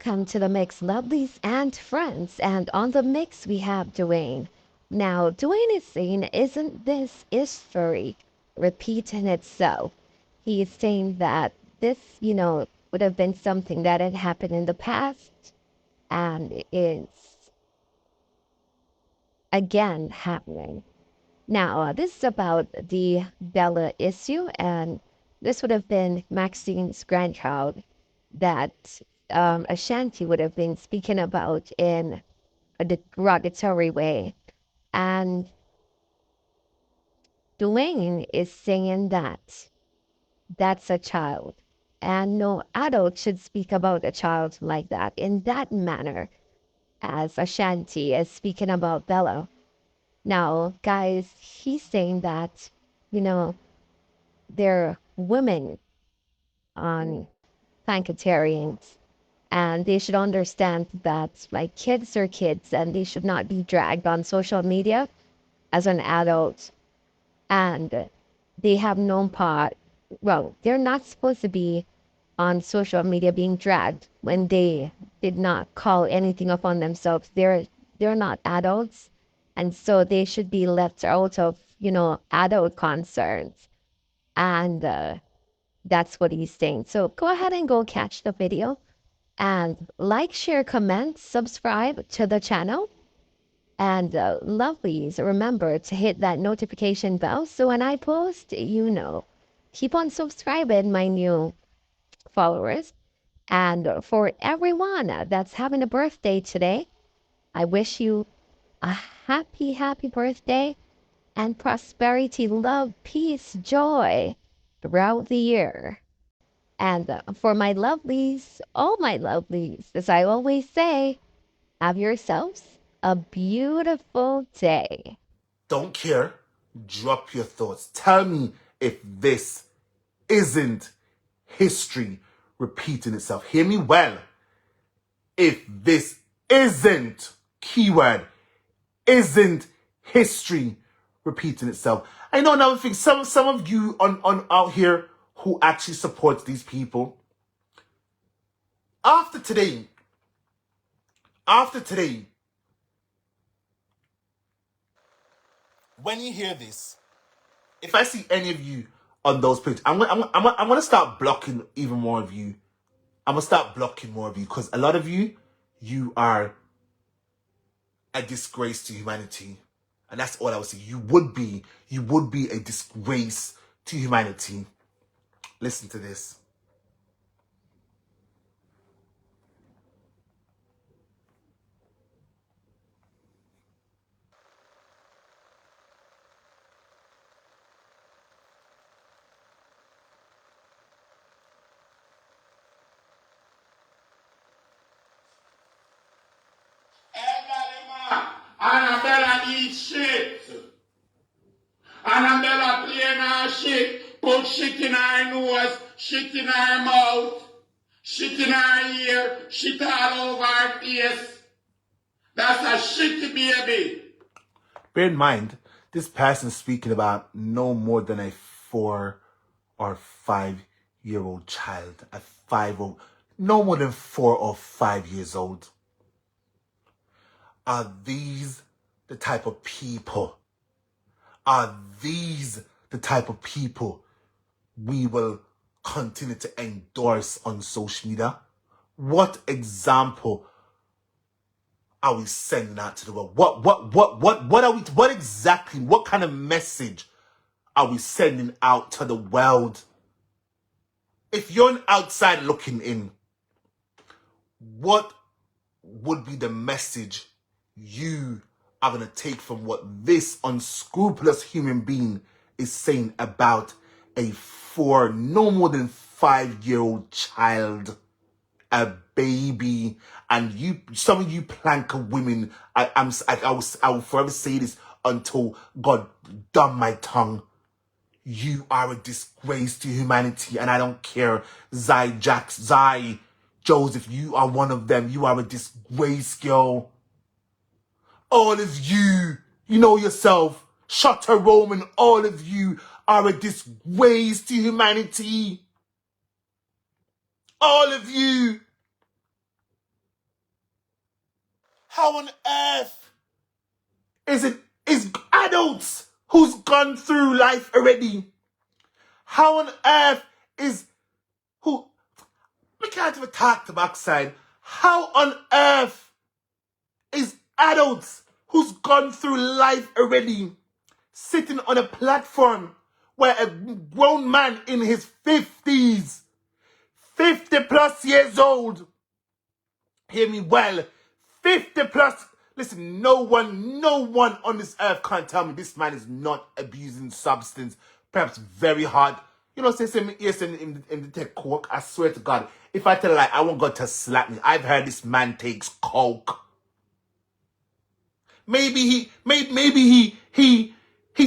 welcome to the mix, lovelies and friends. And on the mix, we have Dwayne. Now, Dwayne is saying, isn't this history repeating itself? He is saying that this, would have been something that had happened in the past and is again happening. Now, this is about the Bella issue, and this would have been Maxine's grandchild that Ashanti would have been speaking about in a derogatory way. And Dwayne is saying that that's a child. And no adult should speak about a child like that in that manner, as Ashanti is speaking about Bella. Now, guys, he's saying that, you know, they're women on Planketarians, and they should understand that like kids are kids and they should not be dragged on social media as an adult, and they have no part. Well, they're not supposed to be on social media being dragged when they did not call anything upon themselves. They're not adults, and so they should be left out of adult concerns. And that's what he's saying. So go ahead and go catch the video and like, share, comment, subscribe to the channel. And lovelies, remember to hit that notification bell so when I post, Keep on subscribing, my new followers. And for everyone that's having a birthday today, I wish you a happy, happy birthday and prosperity, love, peace, joy throughout the year. And for my lovelies, all my lovelies, as I always say, have yourselves a beautiful day. Don't care. Drop your thoughts. Tell me if this isn't history repeating itself. Hear me well. If this isn't, keyword, isn't history repeating itself. I know another thing. Some of you on out here who actually supports these people. After today, when you hear this, if I see any of you on those pages, I'm gonna start blocking even more of you. I'm gonna start blocking more of you because a lot of you are a disgrace to humanity, and that's all I would say. You would be a disgrace to humanity. Listen to this. Annabella eat shit. Annabella playing her shit. Put shit in her nose, shit in her mouth, shit in her ear, shit all over her face. That's a shitty baby. Bear in mind, this person's speaking about no more than a 4 or 5-year-old child. No more than 4 or 5 years old. Are these the type of people? Are these the type of people we will continue to endorse on social media? What example are we sending out to the world? What kind of message are we sending out to the world? If you're an outside looking in, what would be the message you are going to take from what this unscrupulous human being is saying about a no more than 5-year-old child, a baby? And some of you planker women, I will forever say this until God dumb my tongue. You are a disgrace to humanity, and I don't care. Zai, Joseph, you are one of them. You are a disgrace, girl. All of you, you know yourself. Shutter Roman, all of you are a disgrace to humanity. All of you. How on earth is adults who's gone through life already? How on earth is who we can't even talk to backside. How on earth is adults who's gone through life already sitting on a platform where a grown man in his 50s, 50 plus years old, hear me well, 50 plus, listen, no one on this earth can't tell me this man is not abusing substance, perhaps very hard. You know, say me yes in the take coke. I swear to God, if I tell a lie, I want God to slap me. I've heard this man takes coke. Maybe he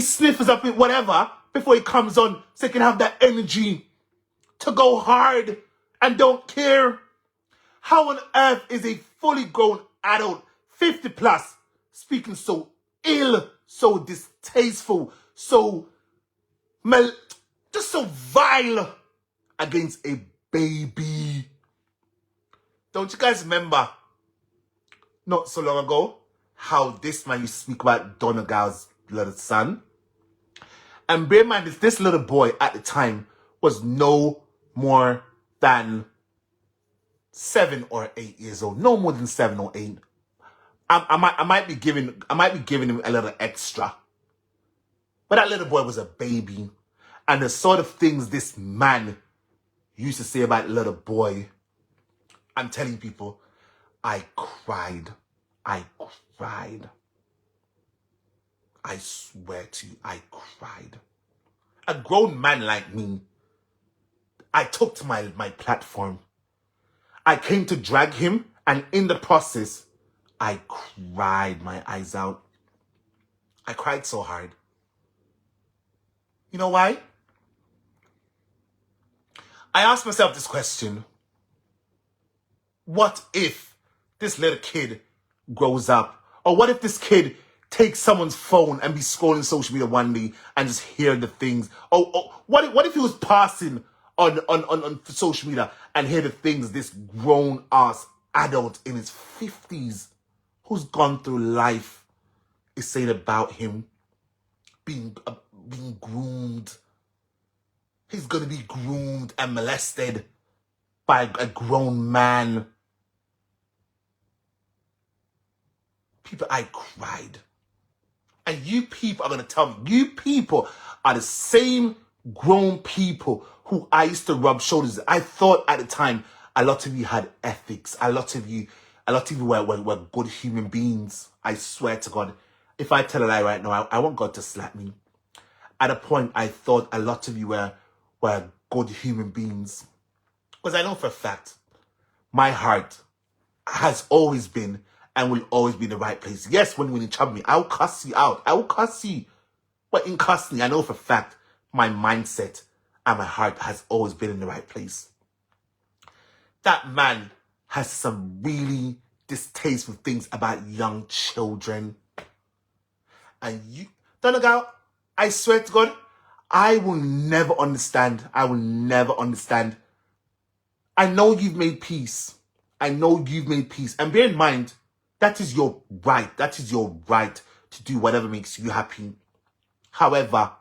sniffers up it, whatever, before he comes on, so he can have that energy to go hard and don't care. How on earth is a fully grown adult, 50 plus, speaking so ill, so distasteful, so just so vile against a baby? Don't you guys remember, not so long ago, how this man used to speak about Donegal's little son? And bear in mind, this little boy at the time was no more than 7 or 8 years old. No more than 7 or 8. I might be giving him a little extra. But that little boy was a baby. And the sort of things this man used to say about the little boy, I'm telling people, I cried. I cried. I swear to you, I cried. A grown man like me, I took to my platform. I came to drag him, and in the process, I cried my eyes out. I cried so hard. You know why? I asked myself this question. What if this little kid grows up? Or what if this kid takes someone's phone and be scrolling social media one day and just hear the things? Or what if he was passing on social media and hear the things this grown-ass adult in his 50s who's gone through life is saying about him being groomed? He's going to be groomed and molested by a grown man. People, I cried. And you people are going to tell me, you people are the same grown people who I used to rub shoulders with. I thought at the time a lot of you had ethics. A lot of you were good human beings. I swear to God. If I tell a lie right now, I want God to slap me. At a point, I thought a lot of you were good human beings. Because I know for a fact, my heart has always been and will always be in the right place. Yes, when you trouble me, I'll cuss you out. I will cuss you. But in cussing, I know for a fact, my mindset and my heart has always been in the right place. That man has some really distasteful things about young children. And you, Donegal, I swear to God, I will never understand. I will never understand. I know you've made peace. I know you've made peace. And bear in mind, that is your right. That is your right to do whatever makes you happy. However,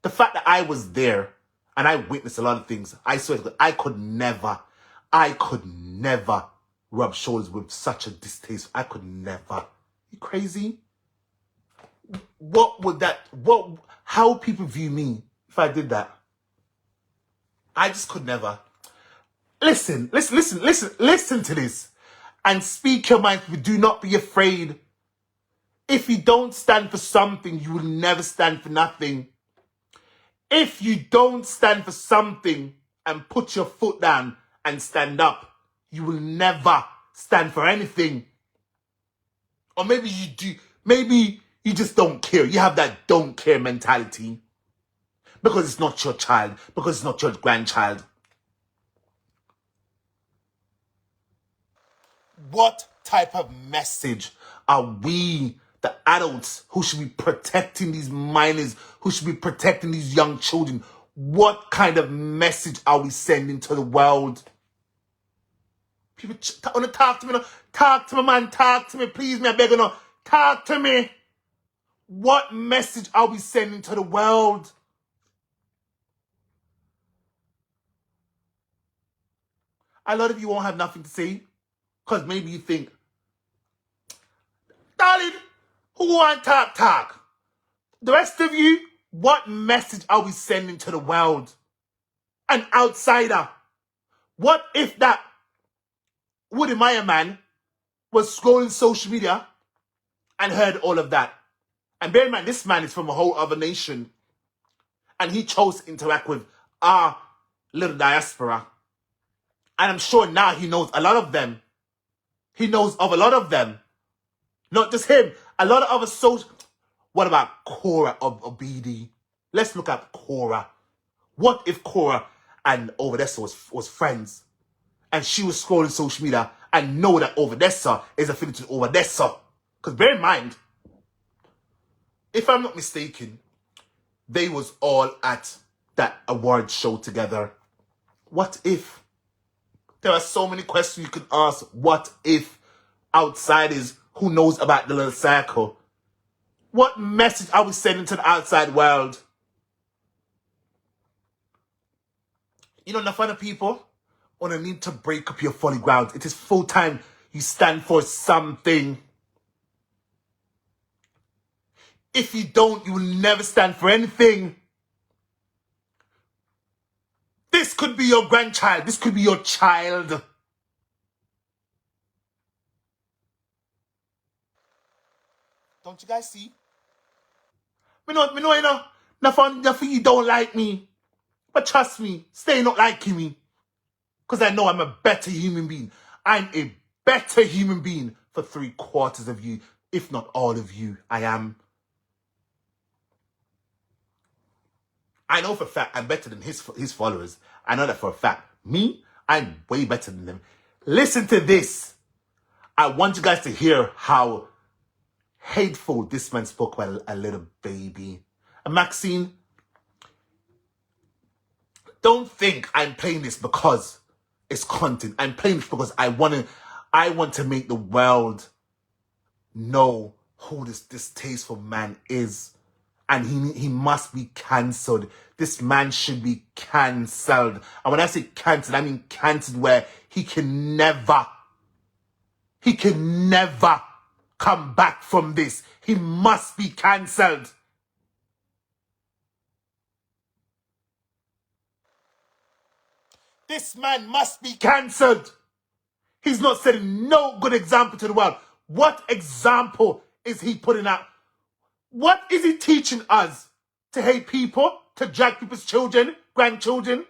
the fact that I was there and I witnessed a lot of things, I swear to God, I could never rub shoulders with such a distaste. I could never. You crazy? How people view me if I did that? I just could never. Listen to this. And speak your mind. Do not be afraid. If you don't stand for something, you will never stand for nothing. If you don't stand for something and put your foot down and stand up, you will never stand for anything. Or maybe you do. Maybe you just don't care. You have that don't care mentality. Because it's not your child. Because it's not your grandchild. What type of message are we, the adults, who should be protecting these minors, who should be protecting these young children? What kind of message are we sending to the world? People wanna talk to me, no? Talk to me, man. Talk to me, please. Me, I beg you, no. Talk to me. What message are we sending to the world? A lot of you won't have nothing to say because maybe you think, darling, who want talk? The rest of you, what message are we sending to the world? An outsider. What if that Woody Meyer man was scrolling social media and heard all of that? And bear in mind, this man is from a whole other nation. And he chose to interact with our little diaspora. And I'm sure now he knows a lot of them. He knows of a lot of them. Not just him. A lot of other social... What about Cora of BD? Let's look at Cora. What if Cora and Overdessa was friends? And she was scrolling social media and know that Overdessa is affiliated to Overdessa. Because bear in mind, if I'm not mistaken, they was all at that award show together. What if? There are so many questions you can ask. What if outsiders who knows about the little circle? What message are we sending to the outside world? You know, enough other people want to need to break up your folly ground. It is full time you stand for something. If you don't, you will never stand for anything. This could be your grandchild. This could be your child. Don't you guys see? Me know, you know, nothing you don't like me. But trust me, stay not liking me. Because I know I'm a better human being. I'm a better human being for 3/4 of you, if not all of you. I am. I know for a fact I'm better than his followers. I know that for a fact. Me, I'm way better than them. Listen to this. I want you guys to hear how hateful this man spoke about a little baby. And Maxine, don't think I'm playing this because it's content. I'm playing this because I want to make the world know who this distasteful man is. And he must be cancelled. This man should be cancelled. And when I say cancelled, I mean cancelled where he can never come back from this. He must be cancelled. This man must be cancelled. He's not setting no good example to the world. What example is he putting out? What is he teaching us? To hate people? To drag people's children, grandchildren?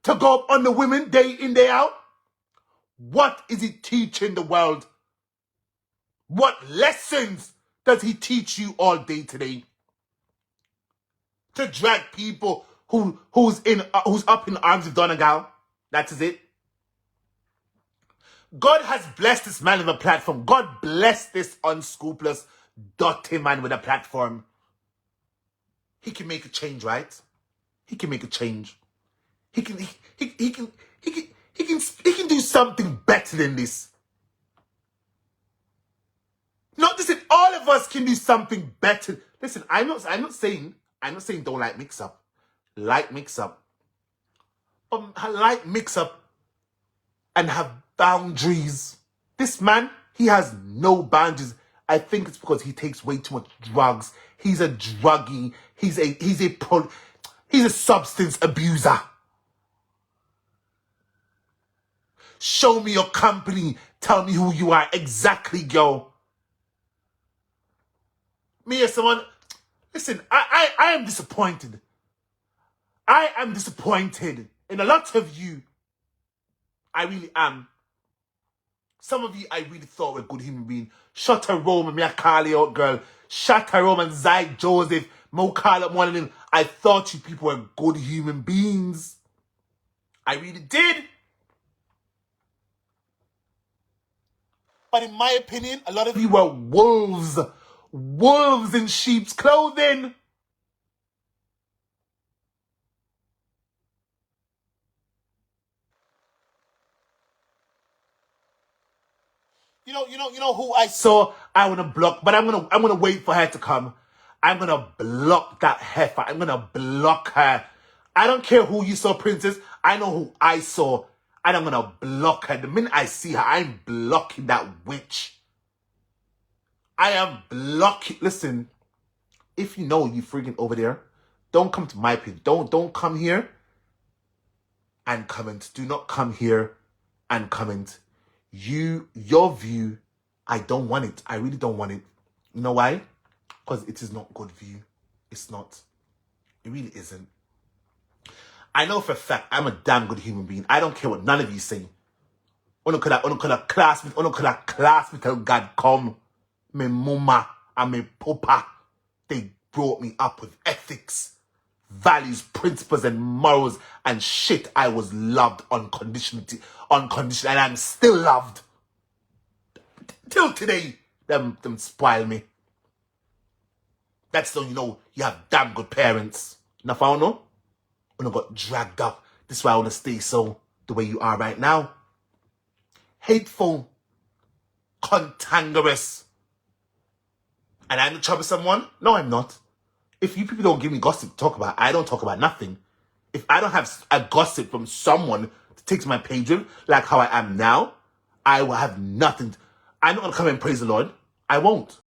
To go up on the women day in, day out? What is he teaching the world? What lessons does he teach you all day today? To drag people who's up in arms with Donegal? That is it. God has blessed this man with a platform. God bless this unscrupulous, dirty man with a platform. He can make a change, right? He can make a change. He can do something better than this. Not listen, all of us can do something better. Listen, I'm not saying don't like Mixup. Like Mixup. But I like Mixup and have boundaries. This man, he has no boundaries. I think it's because he takes way too much drugs. He's a druggie. He's a substance abuser. Show me your company. Tell me who you are. Exactly, yo. Me as someone... Listen, I am disappointed. I am disappointed in a lot of you. I really am. Some of you I really thought were good human beings. Shutter Roman, me a call you out, girl. Shutter Roman, Zai Joseph, Mo call up one of them. I thought you people were good human beings. I really did. But in my opinion, a lot of you were wolves. Wolves in sheep's clothing. You know who I saw I wanna block, but I'm gonna wait for her to come. I'm gonna block that heifer. I'm gonna block her. I don't care who you saw, Princess. I know who I saw, and I'm gonna block her. The minute I see her, I'm blocking that witch. I am blocking. Listen, if you know you freaking over there, don't come to my page. Don't come here and comment. Do not come here and comment. Your view, I don't want it. I really don't want it. You know why? Because it is not good view. It's not. It really isn't. I know for a fact I'm a damn good human being. I don't care what none of you say. Uno could have class me till God come. Me mama and me papa, they brought me up with ethics, values, principles, and morals and shit. I was loved unconditionally, and I'm still loved. Till today, them spoil me. That's how you know you have damn good parents. Now, if I don't know, when I got dragged up, this is why I want to stay so the way you are right now. Hateful, cantankerous. And I'm the troublesome one? No, I'm not. If you people don't give me gossip to talk about, I don't talk about nothing. If I don't have a gossip from someone to take to my page with, like how I am now, I will have nothing. I'm not going to come and praise the Lord. I won't.